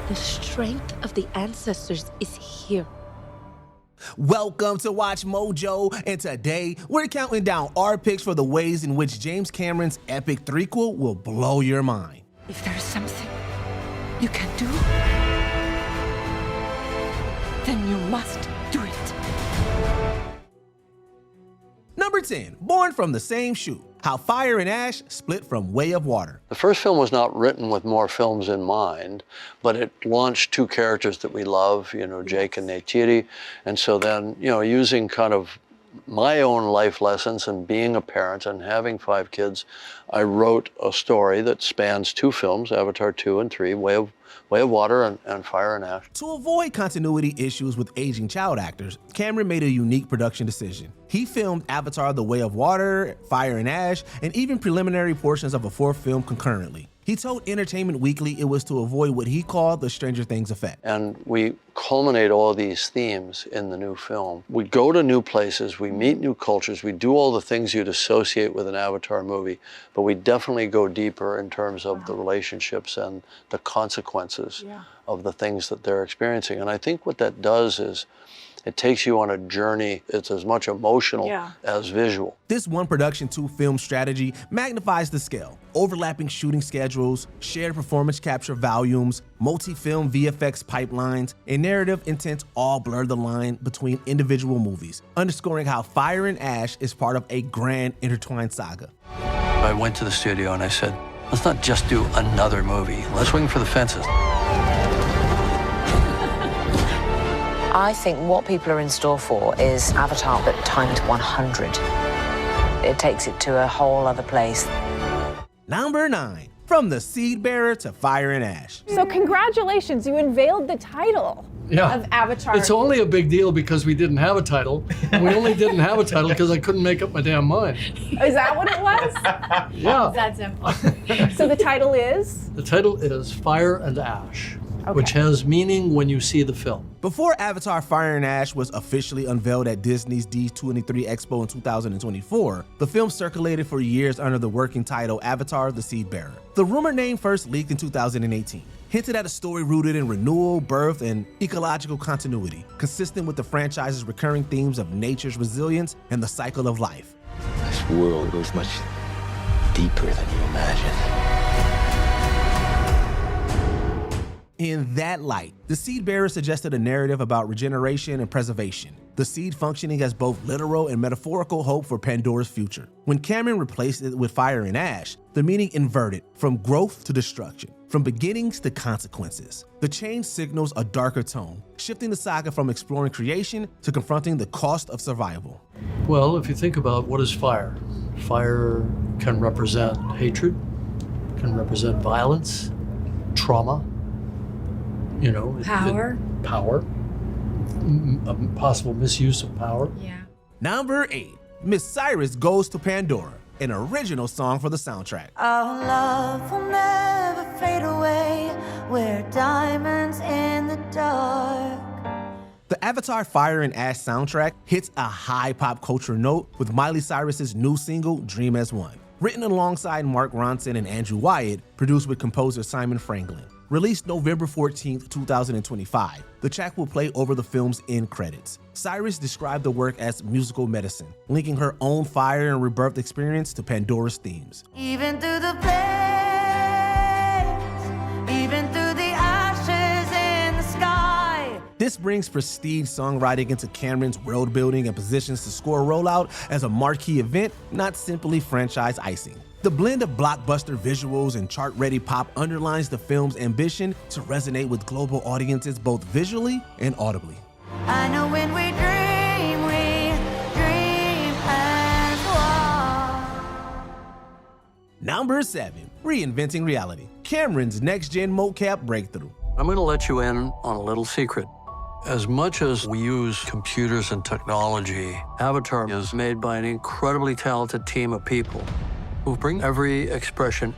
The strength of the ancestors is here. Welcome to Watch Mojo, and today we're counting down our picks for the ways in which James Cameron's epic threequel will blow your mind. If there is something you can do, then you must do it. Number 10, born from the same shoot, how Fire and Ash split from Way of Water. The first film was not written with more films in mind, but it launched two characters that we love, Jake and Neytiri. And so then, using kind of my own life lessons and being a parent and having 5 kids, I wrote a story that spans 2 films, Avatar 2 and 3, Way of Water and Fire and Ash. To avoid continuity issues with aging child actors, Cameron made a unique production decision. He filmed Avatar: The Way of Water, Fire and Ash, and even preliminary portions of a 4th film concurrently. He told Entertainment Weekly it was to avoid what he called the Stranger Things effect. And we culminate all these themes in the new film. We go to new places, we meet new cultures, we do all the things you'd associate with an Avatar movie, but we definitely go deeper in terms of the relationships and the consequences of the things that they're experiencing. And I think what that does is it takes you on a journey. It's as much emotional as visual. This one production, 2 film strategy magnifies the scale. Overlapping shooting schedules, shared performance capture volumes, multi-film VFX pipelines, and narrative intent all blur the line between individual movies, underscoring how Fire and Ash is part of a grand intertwined saga. I went to the studio and I said, let's not just do another movie. Let's swing for the fences. I think what people are in store for is Avatar, but times 100. It takes it to a whole other place. Number 9, from the Seed Bearer to Fire and Ash. So congratulations, you unveiled the title of Avatar. It's only a big deal because we didn't have a title. And we only didn't have a title because I couldn't make up my damn mind. Is that what it was? Yeah. It's that simple. So the title is? The title is Fire and Ash, which has meaning when you see the film. Before Avatar: Fire and Ash was officially unveiled at Disney's D23 Expo in 2024, the film circulated for years under the working title Avatar: The Seed Bearer. The rumored name first leaked in 2018, hinted at a story rooted in renewal, birth, and ecological continuity, consistent with the franchise's recurring themes of nature's resilience and the cycle of life. This world goes much deeper than you imagine. In that light, the Seed Bearer suggested a narrative about regeneration and preservation, the seed functioning as both literal and metaphorical hope for Pandora's future. When Cameron replaced it with Fire and Ash, the meaning inverted, from growth to destruction, from beginnings to consequences. The change signals a darker tone, shifting the saga from exploring creation to confronting the cost of survival. Well, if you think about what is fire, fire can represent hatred, can represent violence, trauma, power, possible misuse of power. Number 8, Miss Cyrus Goes to Pandora, an original song for the soundtrack. Our love will never fade away. We're diamonds in the dark. The Avatar: Fire and Ash soundtrack hits a high pop culture note with Miley Cyrus's new single, Dream as One. Written alongside Mark Ronson and Andrew Wyatt, produced with composer Simon Franklin. Released November 14, 2025, the track will play over the film's end credits. Cyrus described the work as musical medicine, linking her own fire and rebirth experience to Pandora's themes. Even through the flames, even through the ashes in the sky. This brings prestige songwriting into Cameron's world building and positions the score rollout as a marquee event, not simply franchise icing. The blend of blockbuster visuals and chart-ready pop underlines the film's ambition to resonate with global audiences both visually and audibly. I know when we dream as one. Number 7, reinventing reality. Cameron's next-gen mocap breakthrough. I'm going to let you in on a little secret. As much as we use computers and technology, Avatar is made by an incredibly talented team of people who bring every expression,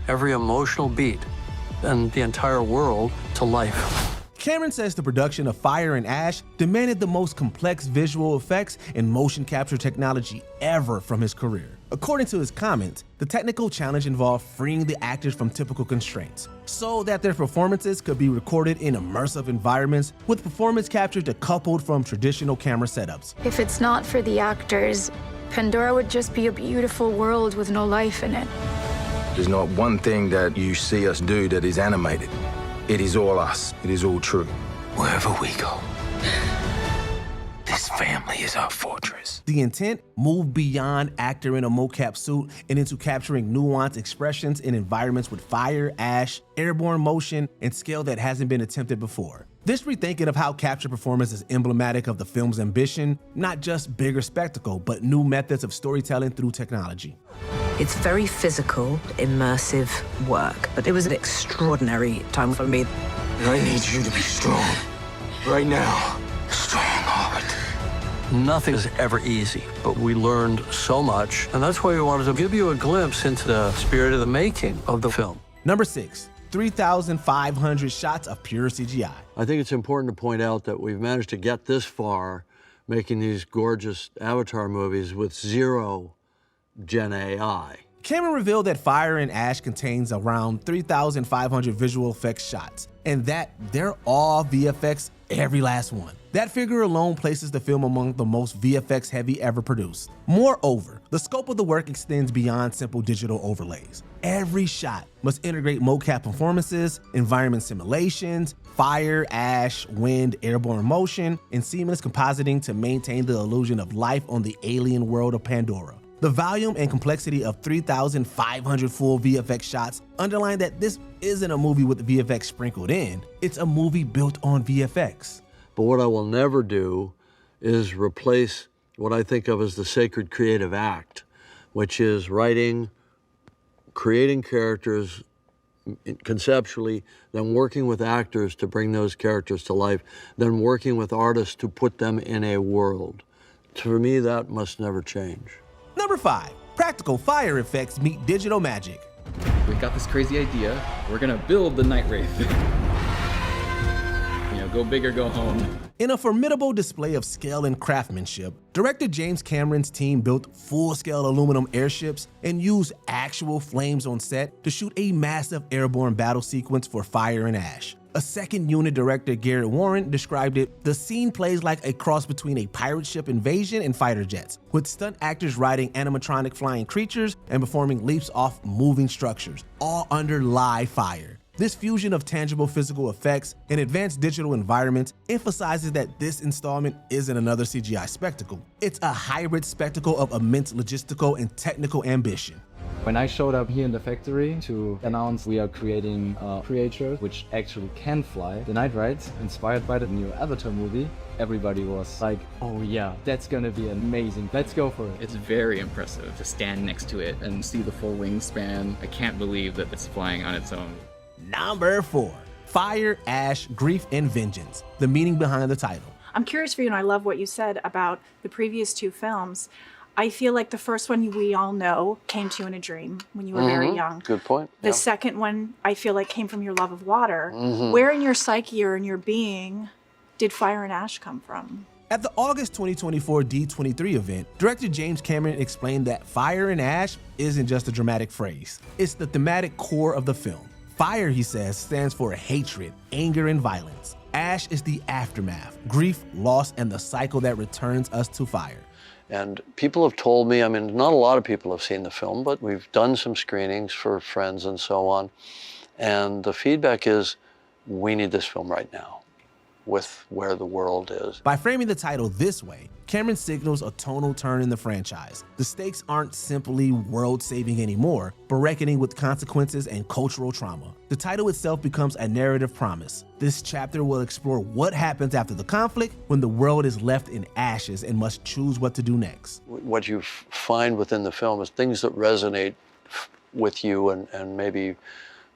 every emotional beat, and the entire world to life. Cameron says the production of Fire and Ash demanded the most complex visual effects and motion capture technology ever from his career. According to his comments, the technical challenge involved freeing the actors from typical constraints so that their performances could be recorded in immersive environments with performance capture decoupled from traditional camera setups. If it's not for the actors, Pandora would just be a beautiful world with no life in it. There's not one thing that you see us do that is animated. It is all us. It is all true. Wherever we go, this family is our fortress. The intent moved beyond actor in a mocap suit and into capturing nuanced expressions in environments with fire, ash, airborne motion, and scale that hasn't been attempted before. This rethinking of how capture performance is emblematic of the film's ambition, not just bigger spectacle, but new methods of storytelling through technology. It's very physical, immersive work, but it was an extraordinary time for me. And I need you to be strong. Right now. Strong-hearted. Nothing is ever easy, but we learned so much, and that's why we wanted to give you a glimpse into the spirit of the making of the film. Number 6, 3,500 shots of pure CGI. I think it's important to point out that we've managed to get this far, making these gorgeous Avatar movies with zero Gen AI. Cameron revealed that Fire and Ash contains around 3,500 visual effects shots, and that they're all VFX, every last one. That figure alone places the film among the most VFX heavy ever produced. Moreover, the scope of the work extends beyond simple digital overlays. Every shot must integrate mocap performances, environment simulations, fire, ash, wind, airborne motion, and seamless compositing to maintain the illusion of life on the alien world of Pandora. The volume and complexity of 3,500 full VFX shots underline that this isn't a movie with VFX sprinkled in, it's a movie built on VFX. But what I will never do is replace what I think of as the sacred creative act, which is writing, creating characters conceptually, then working with actors to bring those characters to life, then working with artists to put them in a world. For me, that must never change. Number 5, practical fire effects meet digital magic. We got this crazy idea. We're gonna build the Night Wraith. Go big or go home. In a formidable display of scale and craftsmanship, director James Cameron's team built full-scale aluminum airships and used actual flames on set to shoot a massive airborne battle sequence for Fire and Ash. A second unit director, Garrett Warren, described it, "The scene plays like a cross between a pirate ship invasion and fighter jets, with stunt actors riding animatronic flying creatures and performing leaps off moving structures, all under live fire." This fusion of tangible physical effects and advanced digital environments emphasizes that this installment isn't another CGI spectacle. It's a hybrid spectacle of immense logistical and technical ambition. When I showed up here in the factory to announce we are creating a creature which actually can fly, the Night Wraith, inspired by the new Avatar movie, everybody was like, oh yeah, that's gonna be amazing, let's go for it. It's very impressive to stand next to it and see the full wingspan. I can't believe that it's flying on its own. Number 4, Fire, Ash, Grief, and Vengeance, the meaning behind the title. I'm curious for you, and I love what you said about the previous two films. I feel like the first one we all know came to you in a dream when you were very young. Good point. The second one I feel like came from your love of water. Where in your psyche or in your being did Fire and Ash come from? At the August 2024 D23 event, director James Cameron explained that Fire and Ash isn't just a dramatic phrase. It's the thematic core of the film. Fire, he says, stands for hatred, anger, and violence. Ash is the aftermath, grief, loss, and the cycle that returns us to fire. And people have told me, I mean, not a lot of people have seen the film, but we've done some screenings for friends and so on. And the feedback is, we need this film right now with where the world is. By framing the title this way, Cameron signals a tonal turn in the franchise. The stakes aren't simply world-saving anymore, but reckoning with consequences and cultural trauma. The title itself becomes a narrative promise. This chapter will explore what happens after the conflict when the world is left in ashes and must choose what to do next. What you find within the film is things that resonate with you and maybe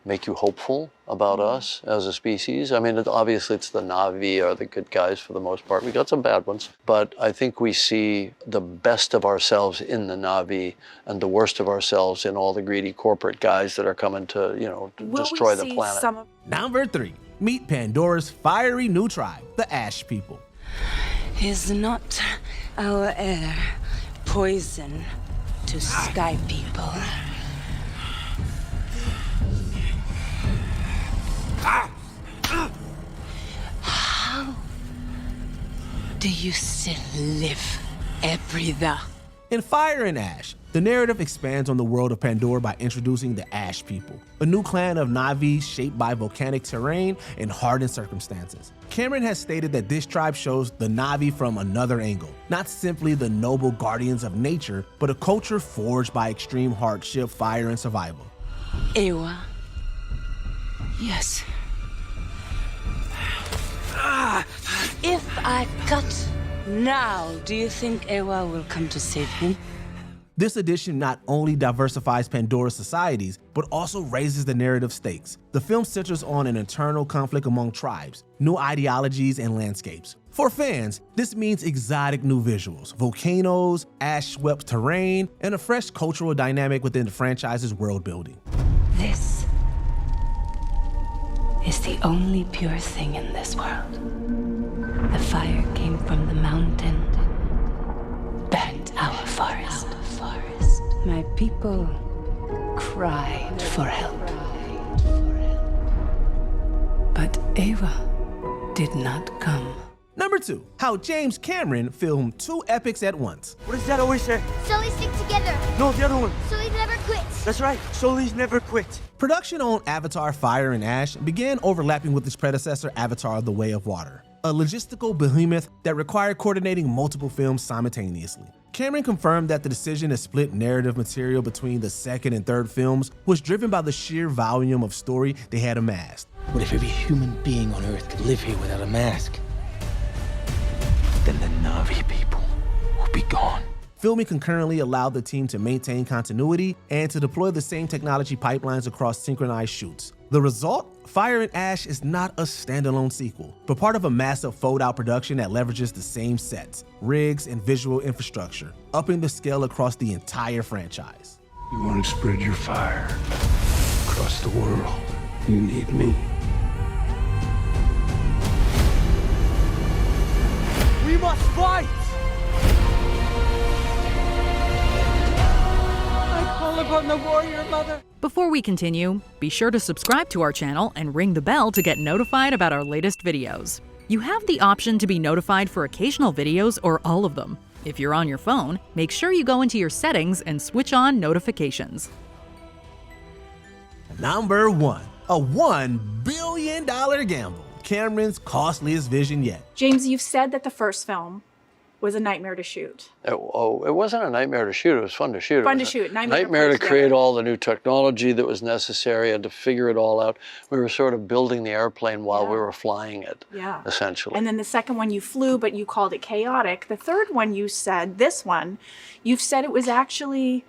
make you hopeful about us as a species. I mean, obviously it's the Na'vi are the good guys for the most part. We got some bad ones, but I think we see the best of ourselves in the Na'vi and the worst of ourselves in all the greedy corporate guys that are coming to, to destroy the planet. Number 3, meet Pandora's fiery new tribe, the Ash people. Is not our air poison to sky people. How do you still live, breather? In Fire and Ash, the narrative expands on the world of Pandora by introducing the Ash People, a new clan of Na'vi shaped by volcanic terrain and hardened circumstances. Cameron has stated that this tribe shows the Na'vi from another angle, not simply the noble guardians of nature, but a culture forged by extreme hardship, fire, and survival. Ewa. Yes. If I cut now, do you think Ewa will come to save him? This edition not only diversifies Pandora's societies, but also raises the narrative stakes. The film centers on an internal conflict among tribes, new ideologies, and landscapes. For fans, this means exotic new visuals, volcanoes, ash-swept terrain, and a fresh cultural dynamic within the franchise's world building. This is the only pure thing in this world. The fire came from the mountain, burned our forest. My people cried for help. But Ewa did not come. Number 2, how James Cameron filmed 2 epics at once. What does that always say? Sully stick together. No, the other one. Sully never quits. That's right, Sully's never quit. Production on Avatar Fire and Ash began overlapping with its predecessor Avatar The Way of Water, a logistical behemoth that required coordinating multiple films simultaneously. Cameron confirmed that the decision to split narrative material between the second and third films was driven by the sheer volume of story they had amassed. What if every human being on Earth could live here without a mask? Then the Na'vi people will be gone. Filming concurrently allowed the team to maintain continuity and to deploy the same technology pipelines across synchronized shoots. The result? Fire and Ash is not a standalone sequel, but part of a massive fold-out production that leverages the same sets, rigs, and visual infrastructure, upping the scale across the entire franchise. You want to spread your fire across the world, you need me. We must fight! I call upon the warrior mother. Before we continue, be sure to subscribe to our channel and ring the bell to get notified about our latest videos. You have the option to be notified for occasional videos or all of them. If you're on your phone, make sure you go into your settings and switch on notifications. Number 1, a $1 billion gamble, Cameron's costliest vision yet. James, you've said that the first film was a nightmare to shoot. It wasn't a nightmare to shoot. It was fun to shoot. Fun to shoot. Nightmare to create all the new technology that was necessary and to figure it all out. We were sort of building the airplane while we were flying it, essentially. And then the second one you flew, but you called it chaotic. The third one you said, this one, you've said it was actually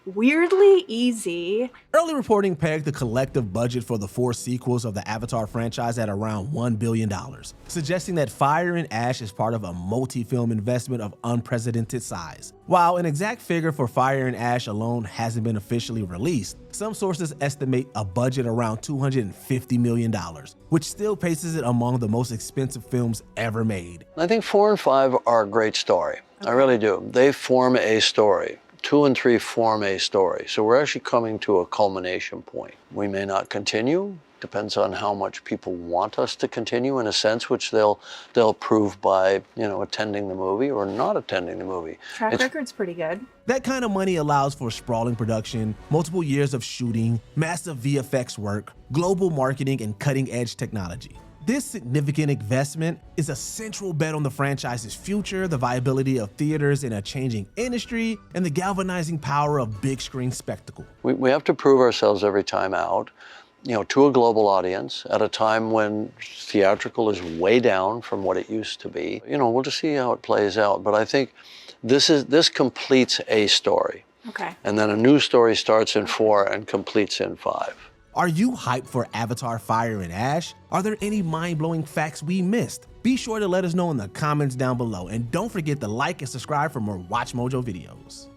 weirdly easy. Early reporting pegged the collective budget for the 4 sequels of the Avatar franchise at around $1 billion, suggesting that Fire and Ash is part of a multi-film investment of unprecedented size. While an exact figure for Fire and Ash alone hasn't been officially released, some sources estimate a budget around $250 million, which still places it among the most expensive films ever made. I think 4 and 5 are a great story. I really do. They form a story. 2 and 3 form a story. So we're actually coming to a culmination point. We may not continue, depends on how much people want us to continue in a sense, which they'll prove by, attending the movie or not attending the movie. Track record's pretty good. That kind of money allows for sprawling production, multiple years of shooting, massive VFX work, global marketing, and cutting-edge technology. This significant investment is a central bet on the franchise's future, the viability of theaters in a changing industry, and the galvanizing power of big screen spectacle. We have to prove ourselves every time out, to a global audience at a time when theatrical is way down from what it used to be. We'll just see how it plays out. But I think this completes a story. Okay. And then a new story starts in 4 and completes in 5. Are you hyped for Avatar Fire and Ash? Are there any mind-blowing facts we missed? Be sure to let us know in the comments down below, and don't forget to like and subscribe for more WatchMojo videos.